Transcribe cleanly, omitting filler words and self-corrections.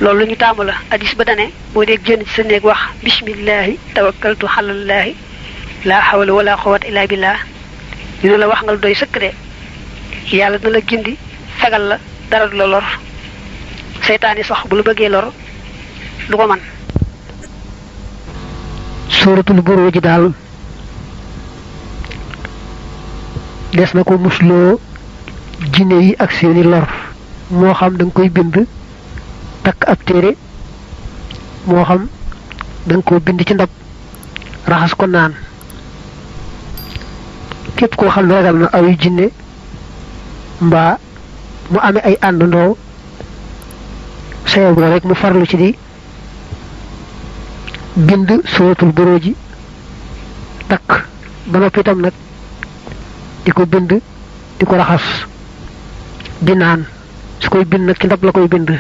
loolu ñu taamu la hadis ba dane boo dee génn ci sa néeg wax bismillahi tawakkaltu alallahi la hawla wala quwwata illa billah dina la wax nga doy sëkk de yàlla dina la gindi fegal la dara du la lor seytaane sax bu la bëggee lor du ko man suratul buruj daal des na ko musloo jinne yi ak seeni lor moo xam da nga koy bind takk ab téere moo xam da nga koo bind ci ndab raxas ko naan képp koo xam ne ragal na aw jinne mbaa mu amee ay àndandoo sayaboo rek mu farlu ci di bind suratul buruj takk ba noppi itam nag di ko bind di ko raxas di naan su koy bind nag ci ndab la koy bind